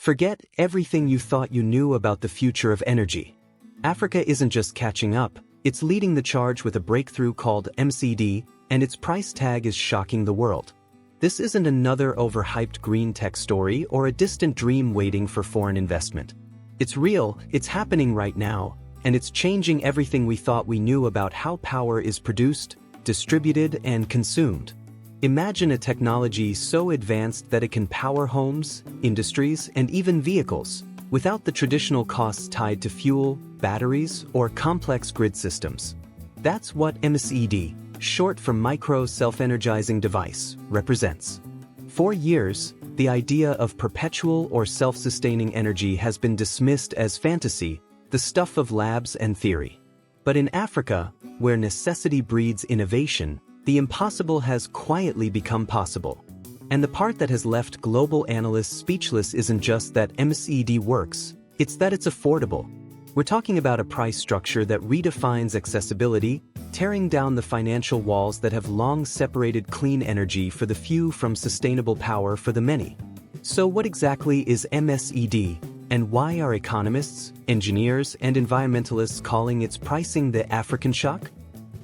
Forget everything you thought you knew about the future of energy. Africa isn't just catching up, it's leading the charge with a breakthrough called MSED, and its price tag is shocking the world. This isn't another overhyped green tech story or a distant dream waiting for foreign investment. It's real, it's happening right now, and it's changing everything we thought we knew about how power is produced, distributed, and consumed. Imagine a technology so advanced that it can power homes, industries, and even vehicles, without the traditional costs tied to fuel, batteries, or complex grid systems. That's what MSED, short for Micro Self-Energizing Device, represents. For years, the idea of perpetual or self-sustaining energy has been dismissed as fantasy, the stuff of labs and theory. But in Africa, where necessity breeds innovation, the impossible has quietly become possible. And the part that has left global analysts speechless isn't just that MSED works, it's that it's affordable. We're talking about a price structure that redefines accessibility, tearing down the financial walls that have long separated clean energy for the few from sustainable power for the many. So what exactly is MSED, and why are economists, engineers, and environmentalists calling its pricing the African shock?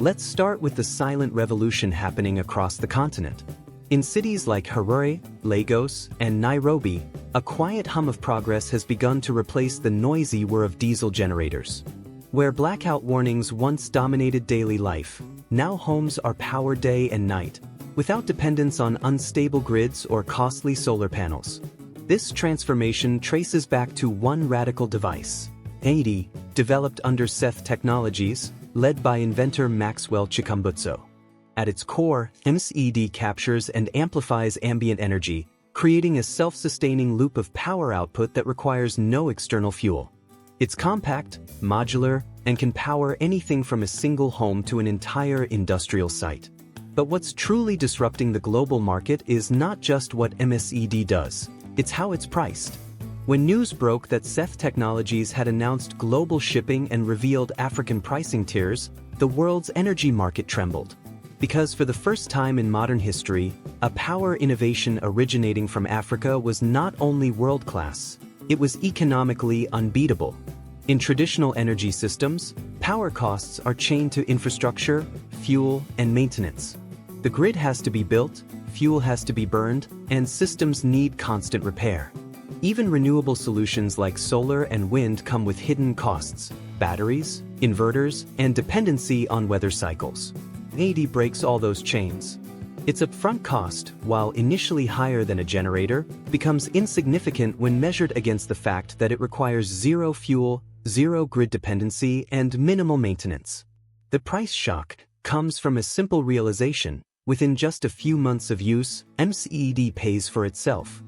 Let's start with the silent revolution happening across the continent. In cities like Harare, Lagos, and Nairobi, a quiet hum of progress has begun to replace the noisy whir of diesel generators. Where blackout warnings once dominated daily life, now homes are powered day and night, without dependence on unstable grids or costly solar panels. This transformation traces back to one radical device, MSED, developed under SED Technologies, led by inventor Maxwell Chikumbutso. At its core, MSED captures and amplifies ambient energy, creating a self-sustaining loop of power output that requires no external fuel. It's compact, modular, and can power anything from a single home to an entire industrial site. But what's truly disrupting the global market is not just what MSED does, it's how it's priced. When news broke that SED Technologies had announced global shipping and revealed African pricing tiers, the world's energy market trembled. Because for the first time in modern history, a power innovation originating from Africa was not only world-class, it was economically unbeatable. In traditional energy systems, power costs are chained to infrastructure, fuel, and maintenance. The grid has to be built, fuel has to be burned, and systems need constant repair. Even renewable solutions like solar and wind come with hidden costs, batteries, inverters, and dependency on weather cycles. MSED breaks all those chains. Its upfront cost, while initially higher than a generator, becomes insignificant when measured against the fact that it requires zero fuel, zero grid dependency, and minimal maintenance. The price shock comes from a simple realization: within just a few months of use, MSED pays for itself.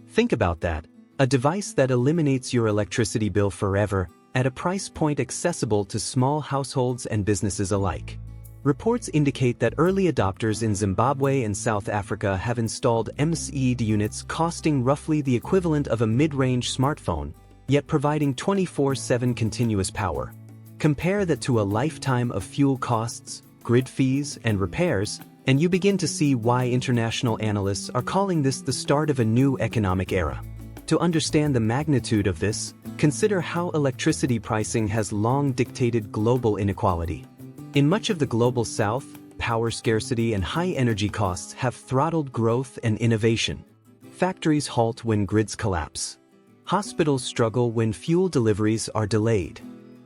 Think about that. A device that eliminates your electricity bill forever, at a price point accessible to small households and businesses alike. Reports indicate that early adopters in Zimbabwe and South Africa have installed MSED units costing roughly the equivalent of a mid-range smartphone, yet providing 24/7 continuous power. Compare that to a lifetime of fuel costs, grid fees, and repairs, and you begin to see why international analysts are calling this the start of a new economic era. To understand the magnitude of this, consider how electricity pricing has long dictated global inequality. In much of the global south, power scarcity and high energy costs have throttled growth and innovation. Factories halt when grids collapse. Hospitals struggle when fuel deliveries are delayed.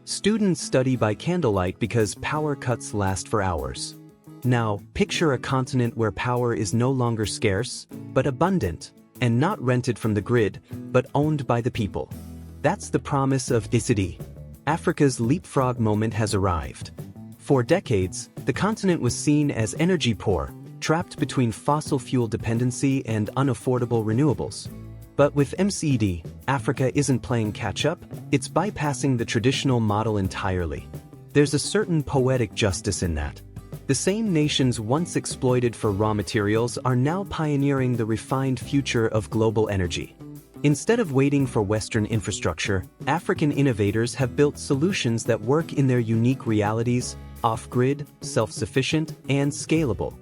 Students study by candlelight because power cuts last for hours. Now, picture a continent where power is no longer scarce, but abundant, and not rented from the grid, but owned by the people. That's the promise of MSED. Africa's leapfrog moment has arrived. For decades, the continent was seen as energy poor, trapped between fossil fuel dependency and unaffordable renewables. But with MSED, Africa isn't playing catch-up, it's bypassing the traditional model entirely. There's a certain poetic justice in that. The same nations once exploited for raw materials are now pioneering the refined future of global energy. Instead of waiting for Western infrastructure, African innovators have built solutions that work in their unique realities, off-grid, self-sufficient, and scalable.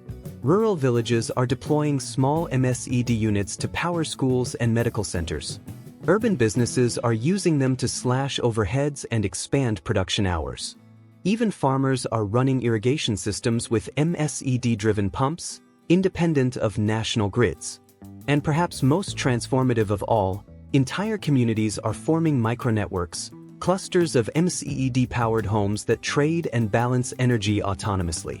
Rural villages are deploying small MSED units to power schools and medical centers. Urban businesses are using them to slash overheads and expand production hours. Even farmers are running irrigation systems with MSED-driven pumps, independent of national grids. And perhaps most transformative of all, entire communities are forming micronetworks, clusters of MSED-powered homes that trade and balance energy autonomously.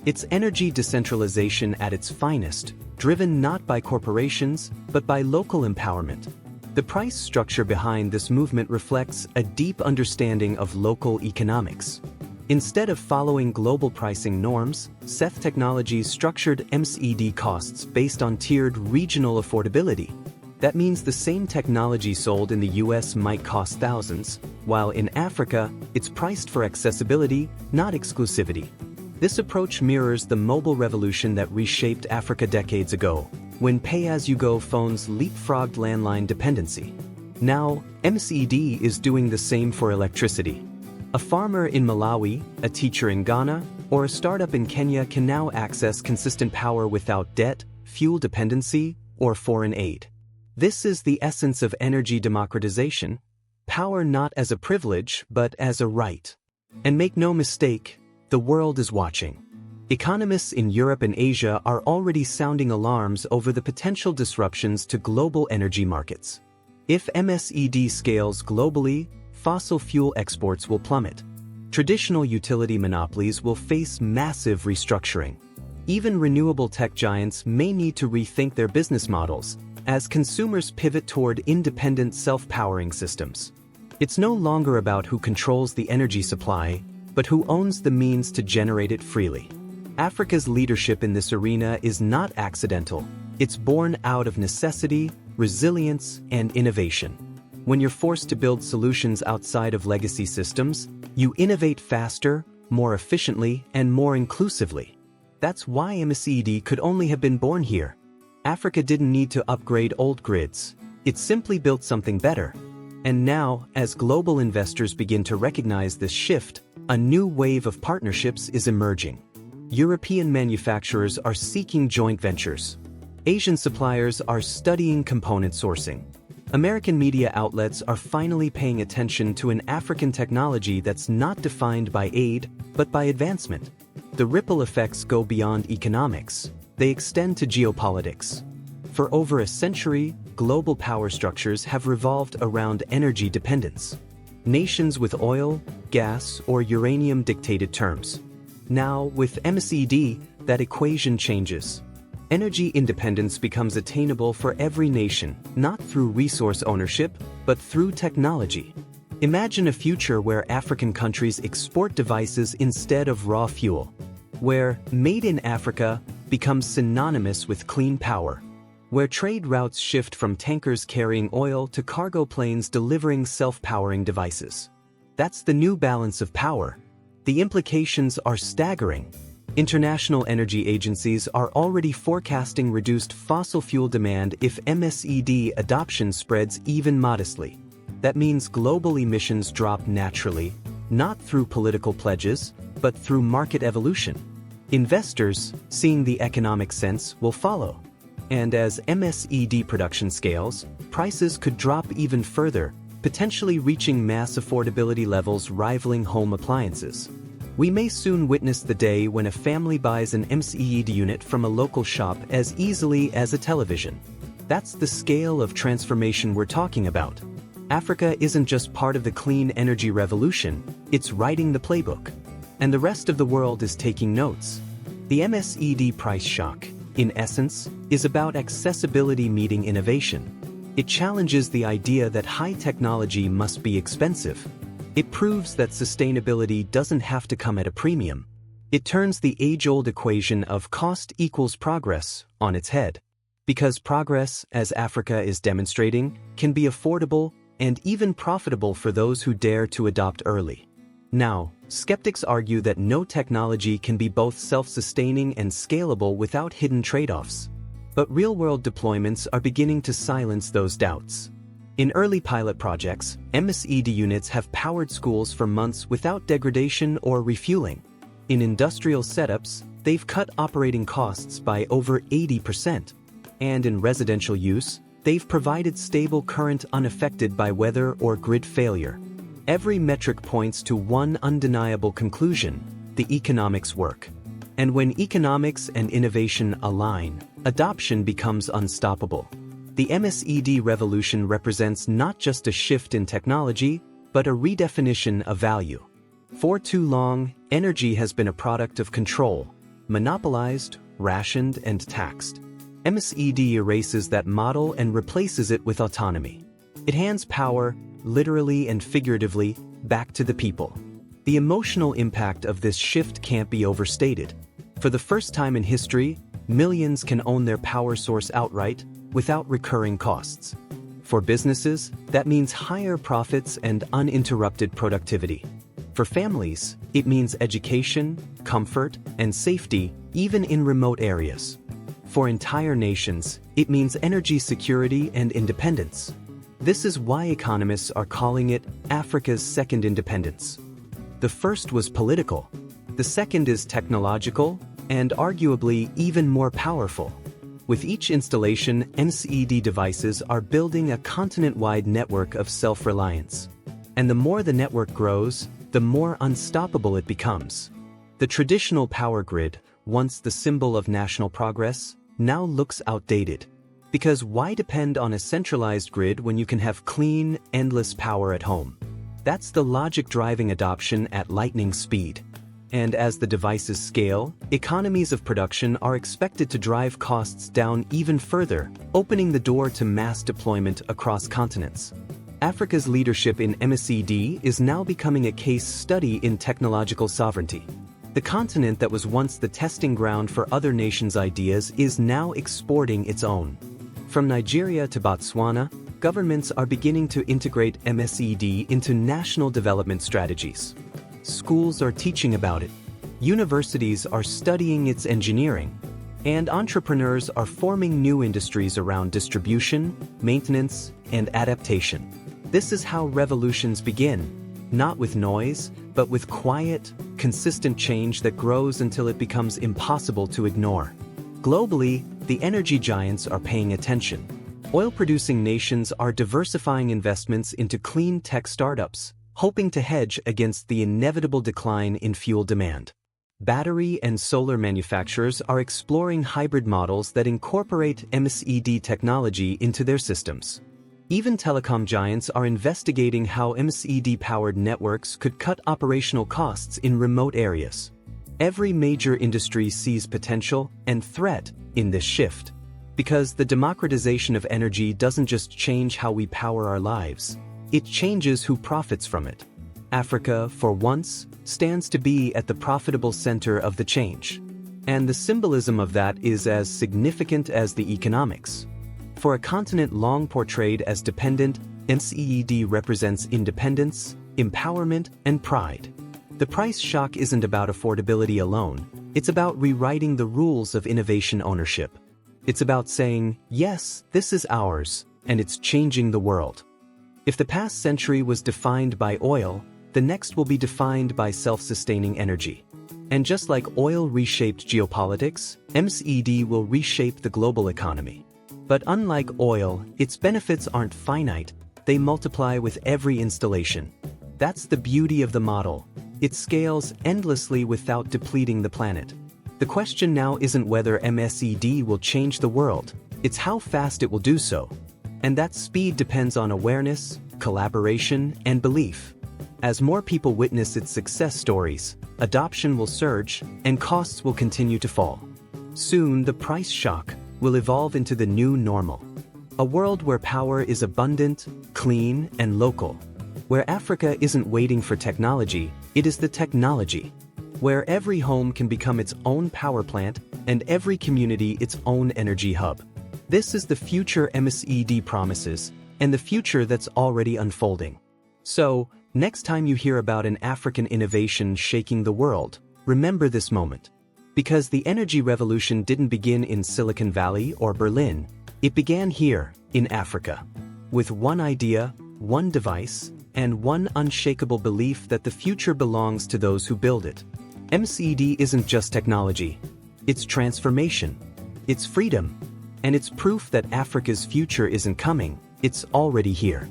It's energy decentralization at its finest, driven not by corporations, but by local empowerment. The price structure behind this movement reflects a deep understanding of local economics. Instead of following global pricing norms, Seth Technologies structured MSED costs based on tiered regional affordability. That means the same technology sold in the US might cost thousands, while in Africa, it's priced for accessibility, not exclusivity. This approach mirrors the mobile revolution that reshaped Africa decades ago, when pay-as-you-go phones leapfrogged landline dependency. Now, MSED is doing the same for electricity. A farmer in Malawi, a teacher in Ghana, or a startup in Kenya can now access consistent power without debt, fuel dependency, or foreign aid. This is the essence of energy democratization, power not as a privilege but as a right. And make no mistake, the world is watching. Economists in Europe and Asia are already sounding alarms over the potential disruptions to global energy markets. If MSED scales globally, fossil fuel exports will plummet. Traditional utility monopolies will face massive restructuring. Even renewable tech giants may need to rethink their business models as consumers pivot toward independent self-powering systems. It's no longer about who controls the energy supply, but who owns the means to generate it freely. Africa's leadership in this arena is not accidental. It's born out of necessity, resilience, and innovation. When you're forced to build solutions outside of legacy systems, you innovate faster, more efficiently, and more inclusively. That's why MSED could only have been born here. Africa didn't need to upgrade old grids. It simply built something better. And now, as global investors begin to recognize this shift, a new wave of partnerships is emerging. European manufacturers are seeking joint ventures. Asian suppliers are studying component sourcing. American media outlets are finally paying attention to an African technology that's not defined by aid, but by advancement. The ripple effects go beyond economics. They extend to geopolitics. For over a century, global power structures have revolved around energy dependence. Nations with oil, gas, or uranium dictated terms. Now, with MSED, that equation changes. Energy independence becomes attainable for every nation, not through resource ownership, but through technology. Imagine a future where African countries export devices instead of raw fuel, where "Made in Africa" becomes synonymous with clean power, where trade routes shift from tankers carrying oil to cargo planes delivering self-powering devices. That's the new balance of power. The implications are staggering. International energy agencies are already forecasting reduced fossil fuel demand if MSED adoption spreads even modestly. That means global emissions drop naturally, not through political pledges, but through market evolution. Investors, seeing the economic sense, will follow. And as MSED production scales, prices could drop even further, potentially reaching mass affordability levels rivaling home appliances. We may soon witness the day when a family buys an MSED unit from a local shop as easily as a television. That's the scale of transformation we're talking about. Africa isn't just part of the clean energy revolution, it's writing the playbook. And the rest of the world is taking notes. The MSED price shock, in essence, is about accessibility meeting innovation. It challenges the idea that high technology must be expensive. It proves that sustainability doesn't have to come at a premium. It turns the age-old equation of cost equals progress on its head. Because progress, as Africa is demonstrating, can be affordable and even profitable for those who dare to adopt early. Now, skeptics argue that no technology can be both self-sustaining and scalable without hidden trade-offs. But real-world deployments are beginning to silence those doubts. In early pilot projects, MSED units have powered schools for months without degradation or refueling. In industrial setups, they've cut operating costs by over 80%. And in residential use, They've provided stable current unaffected by weather or grid failure. Every metric points to one undeniable conclusion: the economics work. And when economics and innovation align, adoption becomes unstoppable. The MSED revolution represents not just a shift in technology, but a redefinition of value. For too long, energy has been a product of control, monopolized, rationed, and taxed. MSED erases that model and replaces it with autonomy. It hands power, literally and figuratively, back to the people. The emotional impact of this shift can't be overstated. For the first time in history, millions can own their power source outright, without recurring costs. For businesses, that means higher profits and uninterrupted productivity. For families, it means education, comfort, and safety, even in remote areas. For entire nations, it means energy security and independence. This is why economists are calling it Africa's second independence. The first was political. The second is technological, and arguably even more powerful. With each installation, MSED devices are building a continent-wide network of self-reliance. And the more the network grows, the more unstoppable it becomes. The traditional power grid, once the symbol of national progress, now looks outdated. Because why depend on a centralized grid when you can have clean, endless power at home? That's the logic driving adoption at lightning speed. And as the devices scale, economies of production are expected to drive costs down even further, opening the door to mass deployment across continents. Africa's leadership in MSED is now becoming a case study in technological sovereignty. The continent that was once the testing ground for other nations' ideas is now exporting its own. From Nigeria to Botswana, governments are beginning to integrate MSED into national development strategies. Schools are teaching about it. Universities are studying its engineering. And entrepreneurs are forming new industries around distribution, maintenance, and adaptation. This is how revolutions begin, not with noise, but with quiet, consistent change that grows until it becomes impossible to ignore. Globally, the energy giants are paying attention. Oil-producing nations are diversifying investments into clean tech startups, hoping to hedge against the inevitable decline in fuel demand. Battery and solar manufacturers are exploring hybrid models that incorporate MSED technology into their systems. Even telecom giants are investigating how MSED-powered networks could cut operational costs in remote areas. Every major industry sees potential and threat in this shift, because the democratization of energy doesn't just change how we power our lives. It changes who profits from it. Africa, for once, stands to be at the profitable center of the change. And the symbolism of that is as significant as the economics. For a continent long portrayed as dependent, MSED represents independence, empowerment, and pride. The price shock isn't about affordability alone, it's about rewriting the rules of innovation ownership. It's about saying, yes, this is ours, and it's changing the world. If the past century was defined by oil, the next will be defined by self-sustaining energy. And just like oil reshaped geopolitics, MSED will reshape the global economy. But unlike oil, its benefits aren't finite, they multiply with every installation. That's the beauty of the model. It scales endlessly without depleting the planet. The question now isn't whether MSED will change the world, it's how fast it will do so. And that speed depends on awareness, collaboration, and belief. As more people witness its success stories, adoption will surge, and costs will continue to fall. Soon, the price shock will evolve into the new normal. A world where power is abundant, clean, and local. Where Africa isn't waiting for technology, it is the technology. Where every home can become its own power plant, and every community its own energy hub. This is the future MSED promises, and the future that's already unfolding. So, next time you hear about an African innovation shaking the world, remember this moment. Because the energy revolution didn't begin in Silicon Valley or Berlin, it began here, in Africa. With one idea, one device, and one unshakable belief that the future belongs to those who build it. MSED isn't just technology. It's transformation. It's freedom. And it's proof that Africa's future isn't coming, it's already here.